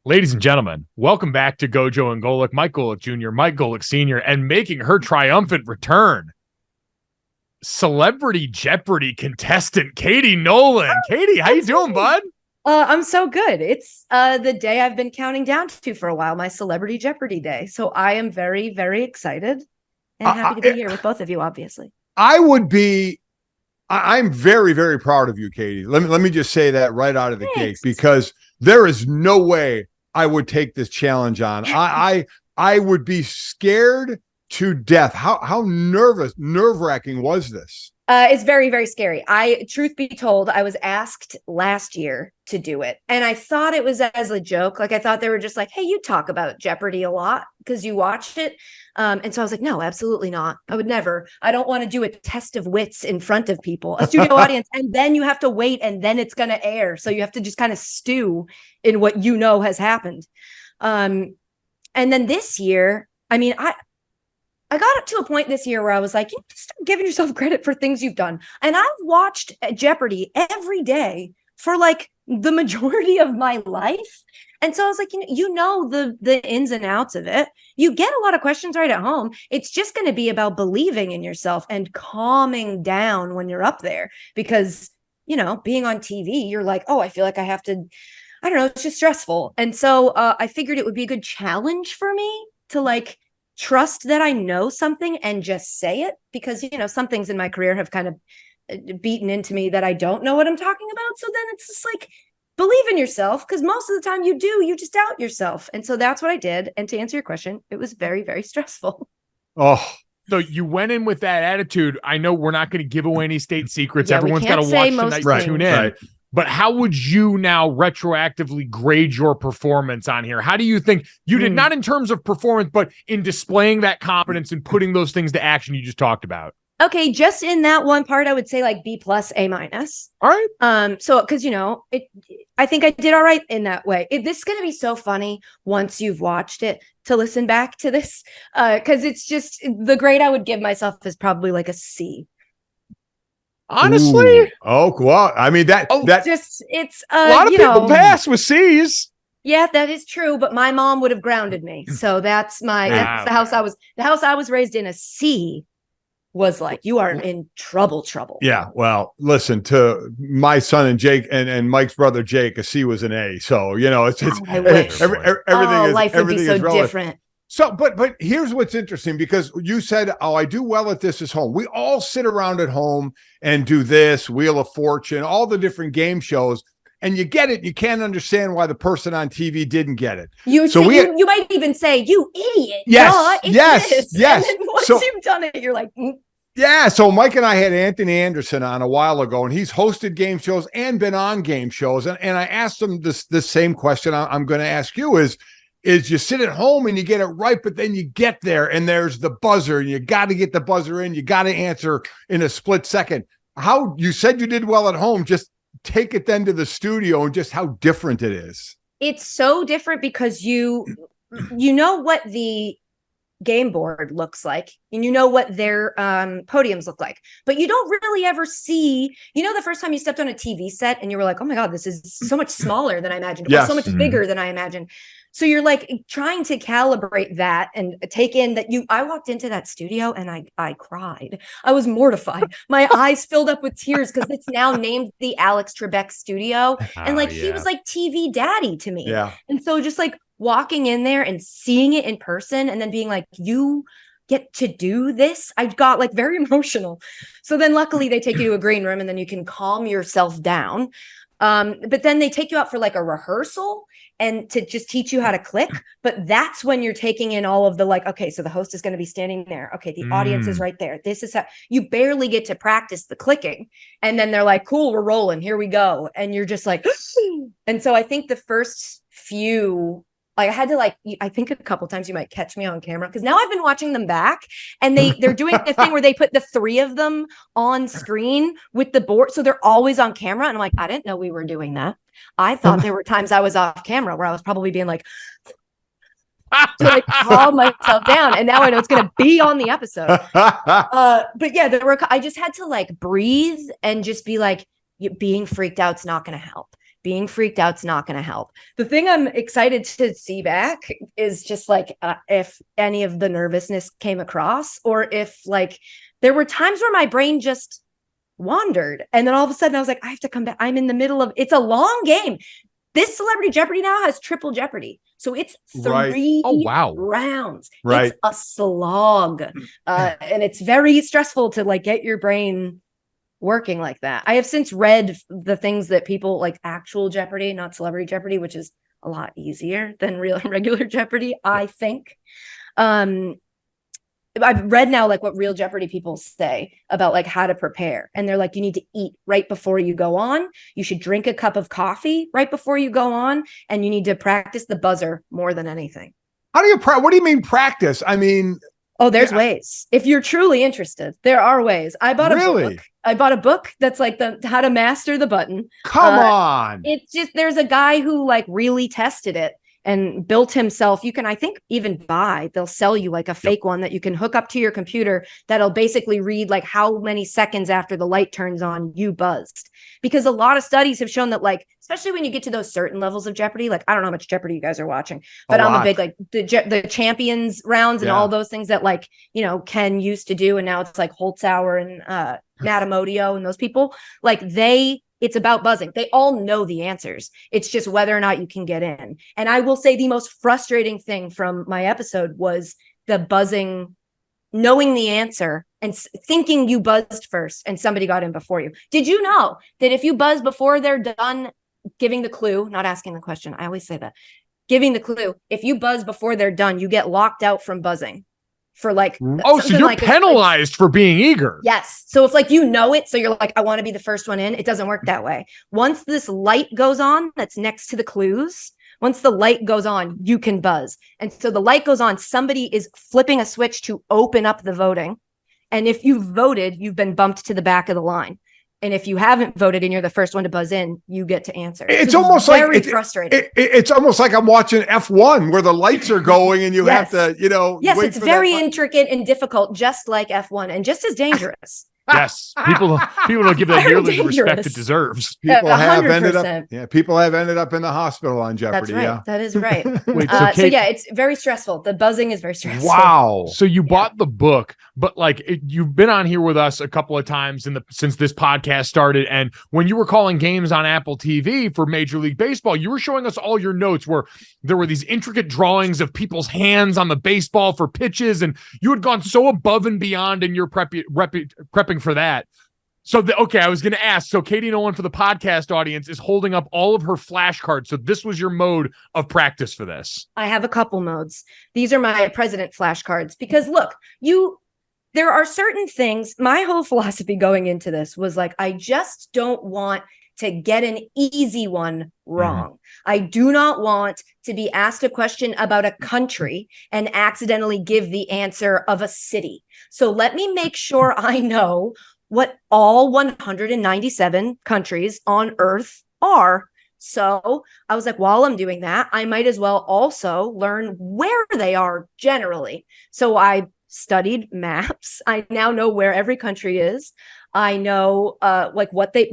Ladies and gentlemen, welcome back to GoJo and Golic. Mike Golic Jr., Mike Golic Sr., and making her triumphant return, Celebrity Jeopardy contestant Katie Nolan. Katie, how you doing, bud? I'm so good. It's the day I've been counting down to for a while, my Celebrity Jeopardy day. So I am very, very excited and happy to be here with both of you, obviously. I'm very, very proud of you, Katie. Let me just say that right out of the gate, because there is no way I would take this challenge on. I would be scared to death. How nerve-wracking was this? It's very, very scary. Truth be told, I was asked last year to do it, and I thought it was as a joke. Like, I thought they were just like, "Hey, you talk about Jeopardy a lot because you watched it," and so I was like, "No, absolutely not. I would never. I don't want to do a test of wits in front of people, a studio audience, and then you have to wait, and then it's going to air. So you have to just kind of stew in what you know has happened." And then this year, I mean, I got up to a point this year where I was like, you just start giving yourself credit for things you've done. And I've watched Jeopardy every day for like the majority of my life. And so I was like, you know the ins and outs of it. You get a lot of questions right at home. It's just going to be about believing in yourself and calming down when you're up there. Because, being on TV, you're like, oh, I feel like I have to, I don't know, it's just stressful. And so I figured it would be a good challenge for me to like, trust that I know something and just say it, because, some things in my career have kind of beaten into me that I don't know what I'm talking about. So then it's just like, believe in yourself, because most of the time you just doubt yourself. And so that's what I did. And to answer your question, it was very, very stressful. Oh, so you went in with that attitude. I know we're not going to give away any state secrets. Everyone's got to watch tonight to tune in. Right. But how would you now retroactively grade your performance on here? How do you think you did, not in terms of performance, but in displaying that confidence and putting those things to action you just talked about? Okay, just in that one part, I would say like B+, A-. All right. So because I think I did all right in that way. This is going to be so funny once you've watched it to listen back to this, because it's just the grade I would give myself is probably like a C. Honestly. Ooh. Oh, well, I mean it's a lot of people pass with C's. Yeah, that is true, but my mom would have grounded me. So that's the house I was raised in. A C was like, you are in trouble. Yeah, well, listen, to my son and Jake and Mike's brother Jake, a C was an A. So, life would be so different. So, but here's what's interesting, because you said, oh, I do well at this home. We all sit around at home and do this, Wheel of Fortune, all the different game shows, and you get it. You can't understand why the person on TV didn't get it. You might even say, you idiot. Yes, yes. And then once you've done it, you're like, Yeah, so Mike and I had Anthony Anderson on a while ago, and he's hosted game shows and been on game shows. And I asked him this same question I'm going to ask you is you sit at home and you get it right, but then you get there and there's the buzzer and you got to get the buzzer in. You got to answer in a split second. How you said you did well at home, just take it then to the studio and just how different it is. It's so different because you know what the game board looks like and you know what their podiums look like, but you don't really ever see, the first time you stepped on a TV set and you were like, oh my God, this is so much smaller than I imagined, or so much bigger than I imagined. So you're like trying to calibrate that and take in that I walked into that studio and I cried. I was mortified. My eyes filled up with tears because it's now named the Alex Trebek Studio. And he was like TV daddy to me. Yeah. And so just like walking in there and seeing it in person and then being like, you get to do this, I got like very emotional. So then luckily they take you to a green room and then you can calm yourself down. But then they take you out for like a rehearsal and to just teach you how to click. But that's when you're taking in all of the like, okay, so the host is going to be standing there. Okay, the audience is right there. This is how you barely get to practice the clicking. And then they're like, cool, we're rolling. Here we go. And you're just like, and so I think the first few, I had to I think a couple times you might catch me on camera because now I've been watching them back and they're doing the thing where they put the three of them on screen with the board. So they're always on camera. And I'm like, I didn't know we were doing that. I thought there were times I was off camera where I was probably being like, to calm myself down. And now I know it's going to be on the episode. But yeah, I just had to breathe and just be like, being freaked out's not going to help. being freaked out's not going to help. The thing I'm excited to see back is just like if any of the nervousness came across, or if like there were times where my brain just wandered. And then all of a sudden I was like, I have to come back. I'm in the middle of, it's a long game. This Celebrity Jeopardy now has triple Jeopardy. So it's 3 rounds. Right. It's a slog. And it's very stressful to like get your brain working like that. I have since read the things that people like actual Jeopardy, not Celebrity Jeopardy, which is a lot easier than regular Jeopardy, I think. I've read now like what real Jeopardy people say about like how to prepare. And they're like, you need to eat right before you go on. You should drink a cup of coffee right before you go on. And you need to practice the buzzer more than anything. How do you what do you mean practice? I mean, oh, there's ways. If you're truly interested, there are ways. I bought a book. I bought a book that's like the how to master the button. Come on. It's just, there's a guy who like really tested it and built himself. You can, I think, even buy, they'll sell you like a fake one that you can hook up to your computer that'll basically read like how many seconds after the light turns on you buzzed. Because a lot of studies have shown that like, especially when you get to those certain levels of Jeopardy, like I don't know how much Jeopardy you guys are watching, but I'm a big like the champions rounds and all those things that like, you know, Ken used to do. And now it's like Holtzauer and Matamodio and those people, like it's about buzzing. They all know the answers. It's just whether or not you can get in. And I will say the most frustrating thing from my episode was the buzzing, knowing the answer and thinking you buzzed first and somebody got in before you. Did you know that if you buzz before they're done giving the clue, not asking the question, I always say that, giving the clue, if you buzz before they're done, you get locked out from buzzing. For like, so you're like penalized for being eager. Yes. So if like, you know it, so you're like, I want to be the first one in. It doesn't work that way. Once this light goes on, that's next to the clues. Once the light goes on, you can buzz. And so the light goes on, somebody is flipping a switch to open up the voting. And if you voted, you've been bumped to the back of the line. And if you haven't voted and you're the first one to buzz in, you get to answer. It's almost like very frustrating. It's almost like I'm watching F1 where the lights are going and you have to, you know. Yes, it's very intricate and difficult, just like F1 and just as dangerous. Yes, people don't give that nearly the respect it deserves. People have ended up in the hospital on Jeopardy. That's right. That is right. Wait, so yeah, it's very stressful. The buzzing is very stressful. Wow. So you bought the book, but like you've been on here with us a couple of times since this podcast started, and when you were calling games on Apple TV for Major League Baseball, you were showing us all your notes where there were these intricate drawings of people's hands on the baseball for pitches, and you had gone so above and beyond in your prepping for that. So I was going to ask, so Katie Nolan for the podcast audience is holding up all of her flashcards. So this was your mode of practice for this. I have a couple modes. These are my president flashcards because look, there are certain things, my whole philosophy going into this was like, I just don't want to get an easy one wrong. Mm-hmm. I do not want to be asked a question about a country and accidentally give the answer of a city. So let me make sure I know what all 197 countries on Earth are. So I was like, while I'm doing that, I might as well also learn where they are generally. So I studied maps. I now know where every country is. I know like what they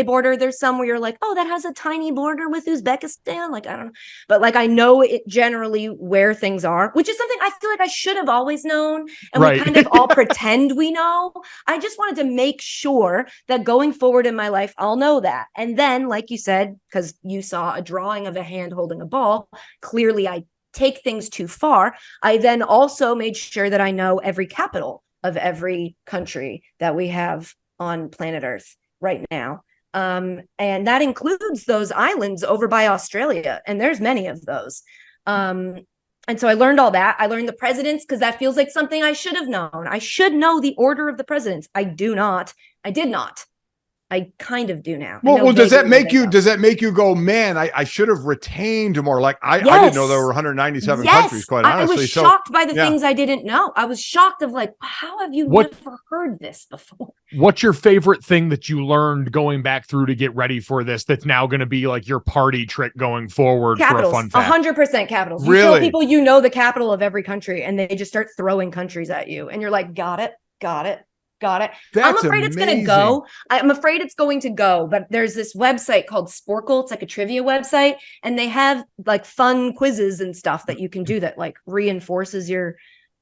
border. There's some where you're like, oh, that has a tiny border with Uzbekistan. Like, I don't know. But like, I know it generally where things are, which is something I feel like I should have always known. And we kind of all pretend we know. I just wanted to make sure that going forward in my life, I'll know that. And then, like you said, because you saw a drawing of a hand holding a ball, clearly I take things too far. I then also made sure that I know every capital of every country that we have on planet Earth right now. And that includes those islands over by Australia. And there's many of those. And so I learned all that. I learned the presidents because that feels like something I should have known. I should know the order of the presidents. I did not. I kind of do now. Well, does that make you go, man, I should have retained more? Like I didn't know there were 197 countries, quite honestly. I was shocked by the things I didn't know. I was shocked of like, how have you never heard this before? What's your favorite thing that you learned going back through to get ready for this that's now going to be like your party trick going forward capitals, for a fun fact? 100% capitals. Really? You tell people you know the capital of every country and they just start throwing countries at you. And you're like, got it. Got it. That's I'm afraid amazing. it's going to go. I'm afraid it's going to go, but there's this website called Sporkle. It's like a trivia website, and they have like fun quizzes and stuff that you can do that like reinforces your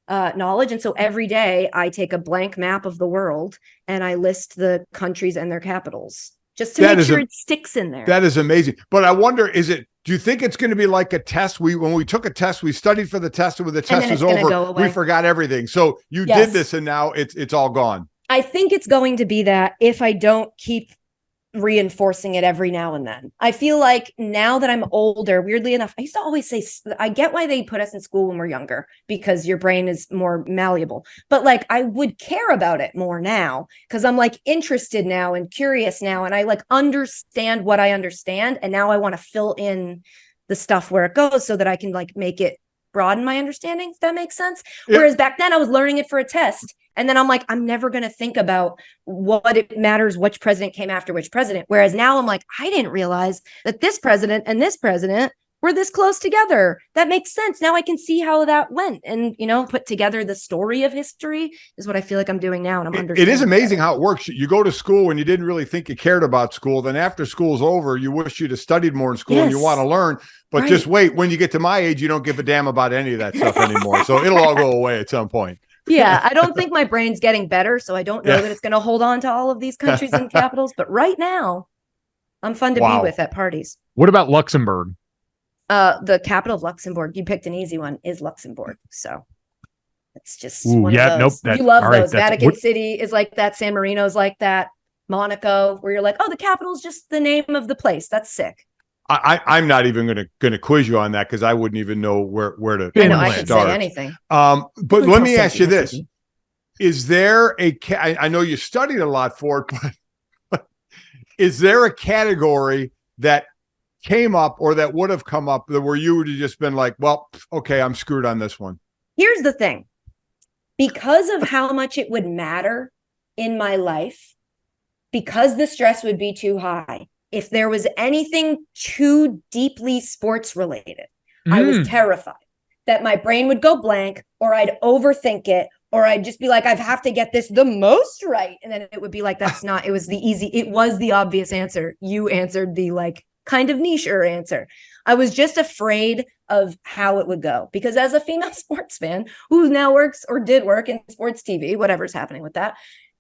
knowledge. And so every day I take a blank map of the world and I list the countries and their capitals just to make sure it sticks in there. That is amazing. But I wonder, do you think it's going to be like a test? When we took a test, we studied for the test, and when the test was over, we forgot everything. So you did this, and now it's all gone. I think it's going to be that if I don't keep reinforcing it every now and then. I feel like now that I'm older, weirdly enough, I used to always say, I get why they put us in school when we're younger, because your brain is more malleable. But like, I would care about it more now because I'm like interested now and curious now. And I like understand what I understand. And now I want to fill in the stuff where it goes so that I can like make it broaden my understanding, if that makes sense. Yeah. Whereas back then I was learning it for a test. And then I'm like, I'm never going to think about what it matters, which president came after which president. Whereas now I'm like, I didn't realize that this president and this president were this close together. That makes sense. Now I can see how that went and, you know, put together the story of history is what I feel like I'm doing now. And I'm understanding. It is amazing how it works. You go to school when you didn't really think you cared about school. Then after school's over, you wish you'd have studied more in school and you want to learn. But just wait, when you get to my age, you don't give a damn about any of that stuff anymore. So it'll all go away at some point. Yeah, I don't think my brain's getting better, so I don't know that it's going to hold on to all of these countries and capitals. But right now, I'm fun to be with at parties. What about Luxembourg? The capital of Luxembourg, you picked an easy one, is Luxembourg. So it's just one of those. You love those. Vatican City is like that. San Marino's like that. Monaco, where you're like, oh, the capital is just the name of the place. That's sick. I'm not even going to quiz you on that because I wouldn't even know where to start. I know I can say anything. But let me ask you this: is there I know you studied a lot for it, but is there a category that came up or that would have come up where you would have just been like, well, okay, I'm screwed on this one? Here's the thing: because of how much it would matter in my life, because the stress would be too high. If there was anything too deeply sports related, I was terrified that my brain would go blank or I'd overthink it or I'd just be like, I have to get this the most right. And then it would be like, that's not, it was the obvious answer. You answered the like kind of niche-er answer. I was just afraid of how it would go because as a female sports fan who now works or did work in sports TV, whatever's happening with that,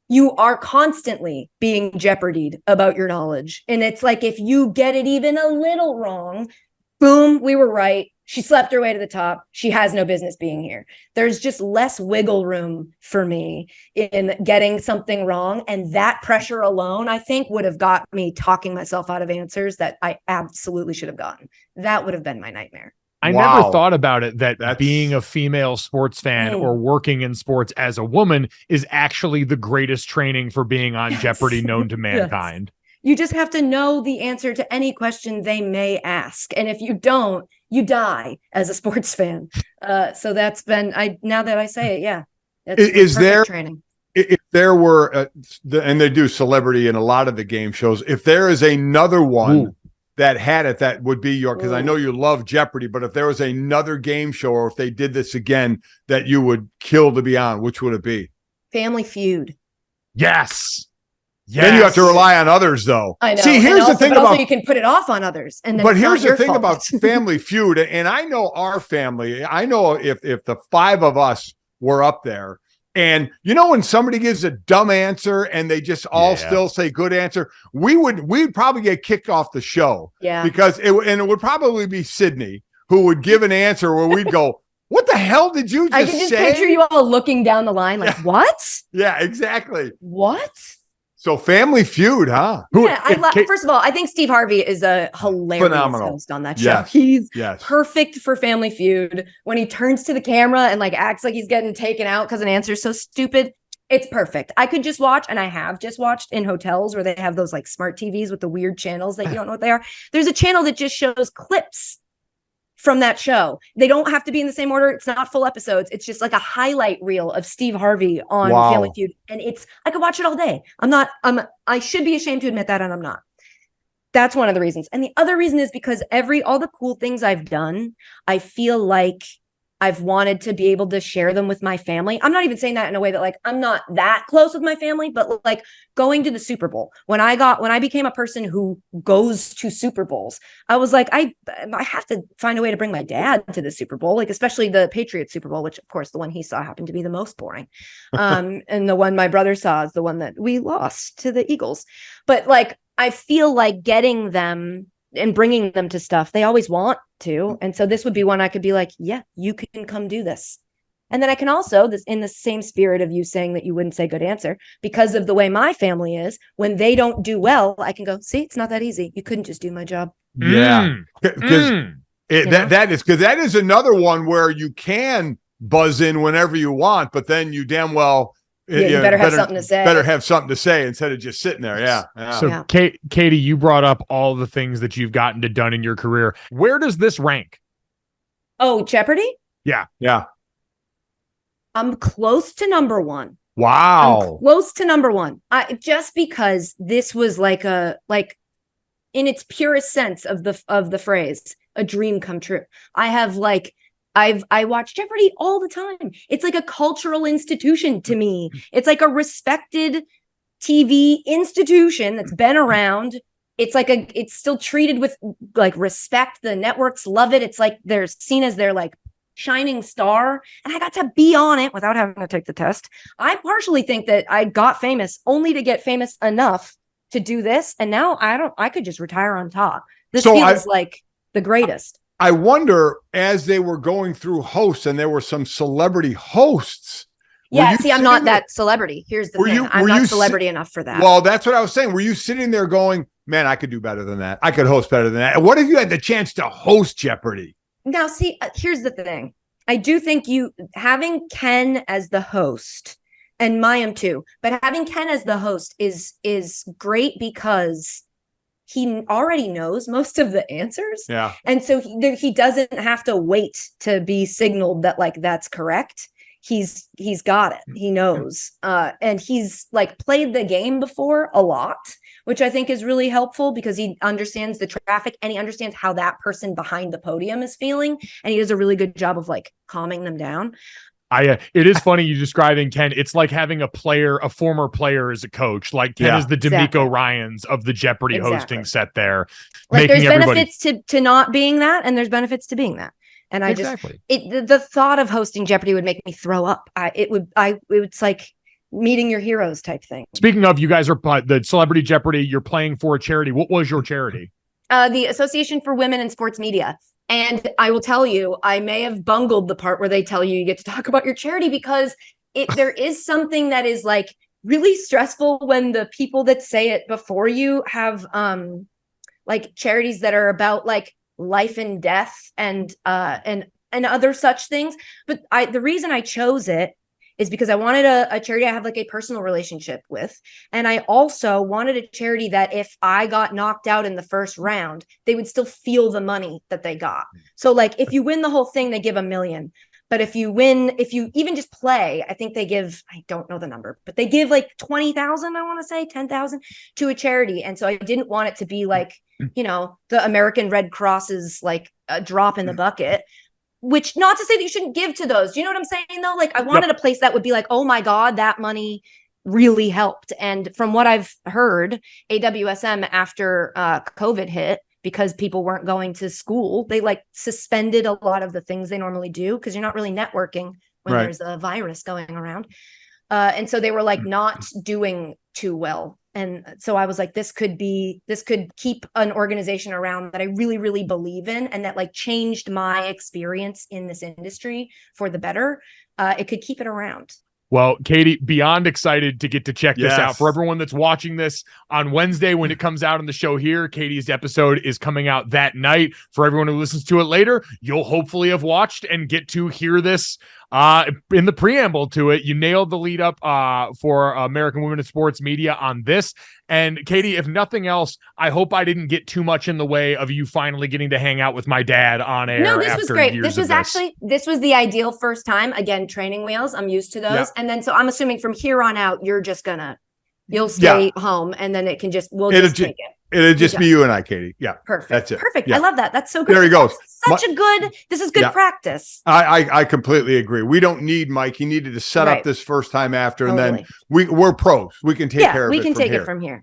you are constantly being jeopardied about your knowledge. And it's like, if you get it even a little wrong, boom, we were right. She slept her way to the top. She has no business being here. There's just less wiggle room for me in getting something wrong. And that pressure alone, I think, would have got me talking myself out of answers that I absolutely should have gotten. That would have been my nightmare. I never thought about it that being a female sports fan or working in sports as a woman is actually the greatest training for being on Jeopardy known to mankind. Yes. You just have to know the answer to any question they may ask. And if you don't, you die as a sports fan. So that's been, now that I say it, is there training. If there were, and they do Celebrity in a lot of the game shows, if there is another one that had it, that would be your, because I know you love Jeopardy, but if there was another game show or if they did this again that you would kill to be on, which would it be? Family Feud. Yes. Then you have to rely on others, though. I know. See, here's the thing about you can put it off on others. And then but here's the thing about Family Feud, and I know our family. I know if the five of us were up there, and you know when somebody gives a dumb answer and they just all still say good answer, we'd probably get kicked off the show. Yeah, because it would probably be Sydney who would give an answer where we'd go, "What the hell did you just say?" I can just picture you all looking down the line like, "What?" Yeah, exactly. What? So Family Feud, huh? Yeah, first of all, I think Steve Harvey is a hilarious host on that show. Yes. He's perfect for Family Feud. When he turns to the camera and like acts like he's getting taken out because an answer is so stupid, it's perfect. I could just watch, and I have just watched in hotels where they have those like smart TVs with the weird channels that you don't know what they are. There's a channel that just shows clips from that show. They don't have to be in the same order. It's not full episodes. It's just like a highlight reel of Steve Harvey on Family Feud. And I could watch it all day. I should be ashamed to admit that, and I'm not. That's one of the reasons. And the other reason is because all the cool things I've done, I feel like I've wanted to be able to share them with my family. I'm not even saying that in a way that like I'm not that close with my family, but like going to the Super Bowl. When I became a person who goes to Super Bowls, I was like, I have to find a way to bring my dad to the Super Bowl, like especially the Patriots Super Bowl, which of course the one he saw happened to be the most boring. And the one my brother saw is the one that we lost to the Eagles. But like, I feel like getting them and bringing them to stuff they always want to. And so this would be one I could be like, yeah, you can come do this. And then I can also, this in the same spirit of you saying that you wouldn't say good answer, because of the way my family is, when they don't do well, I can go, see, it's not that easy. You couldn't just do my job. Yeah. Because that is another one where you can buzz in whenever you want, but then you damn well you better have something to say. Better have something to say instead of just sitting there. Yeah. So, Katie, you brought up all the things that you've gotten to done in your career. Where does this rank? Oh, Jeopardy? Yeah. I'm close to number one. Wow. I'm close to number one. Just because this was like in its purest sense of the phrase, a dream come true. I watch Jeopardy all the time. It's like a cultural institution to me. It's like a respected TV institution that's been around. It's still treated with like respect. The networks love it. It's like they're seen as their like shining star. And I got to be on it without having to take the test. I partially think that I got famous only to get famous enough to do this. And now I could just retire on top. This feels like the greatest. I wonder, as they were going through hosts and there were some celebrity hosts. Yeah, see, I'm not that celebrity. Here's the thing. I'm not celebrity enough for that. Well, that's what I was saying. Were you sitting there going, man, I could do better than that. I could host better than that. What if you had the chance to host Jeopardy? Now, see, here's the thing. I do think having Ken as the host, and Mayim too, but having Ken as the host is great because he already knows most of the answers. Yeah. And so he doesn't have to wait to be signaled that like that's correct. He's got it. He knows. And he's like played the game before a lot, which I think is really helpful because he understands the traffic and he understands how that person behind the podium is feeling. And he does a really good job of like calming them down. It is funny you describing Ken. It's like having a former player as a coach. Like Ken is the D'Amico Ryans of the Jeopardy hosting set there. Like there's benefits to not being that, and there's benefits to being that. And the thought of hosting Jeopardy would make me throw up. It's like meeting your heroes type thing. Speaking of, you guys are the Celebrity Jeopardy. You're playing for a charity. What was your charity? The Association for Women in Sports Media. And I will tell you, I may have bungled the part where they tell you get to talk about your charity because there is something that is like really stressful when the people that say it before you have like charities that are about like life and death and other such things. But the reason I chose it is because I wanted a charity I have like a personal relationship with. And I also wanted a charity that if I got knocked out in the first round, they would still feel the money that they got. So like if you win the whole thing, they give $1 million. But if you even just play, I think they give, I don't know the number, but they give like 20,000, I want to say 10,000 to a charity. And so I didn't want it to be like, the American Red Cross's like a drop in the bucket. Which, not to say that you shouldn't give to those. Do you know what I'm saying, though? Like, I wanted a place that would be like, oh, my God, that money really helped. And from what I've heard, AWSM, after COVID hit, because people weren't going to school, they, like, suspended a lot of the things they normally do because you're not really networking when there's a virus going around. And so they were, like, not doing too well. And so I was like, this could keep an organization around that I really, really believe in and that like changed my experience in this industry for the better. It could keep it around. Well, Katie, beyond excited to get to check this out. For everyone that's watching this on Wednesday when it comes out on the show here, Katie's episode is coming out that night. For everyone who listens to it later, you'll hopefully have watched and get to hear this in the preamble to it. You nailed the lead up for American Women in Sports Media on this. And Katie, if nothing else, I hope I didn't get too much in the way of you finally getting to hang out with my dad on air. No, this was great. This was the ideal first time. Again, training wheels. I'm used to those. Yep. And then, so I'm assuming from here on out, you'll stay home and then we'll just take it. It'll just be you and I, Katie. Yeah. Perfect. That's it. Perfect. Yeah. I love that. That's so good. There he goes. This is good practice. I completely agree. We don't need Mike. He needed to set up this first time after, and then we're pros. We can take care of it. We can take it from here.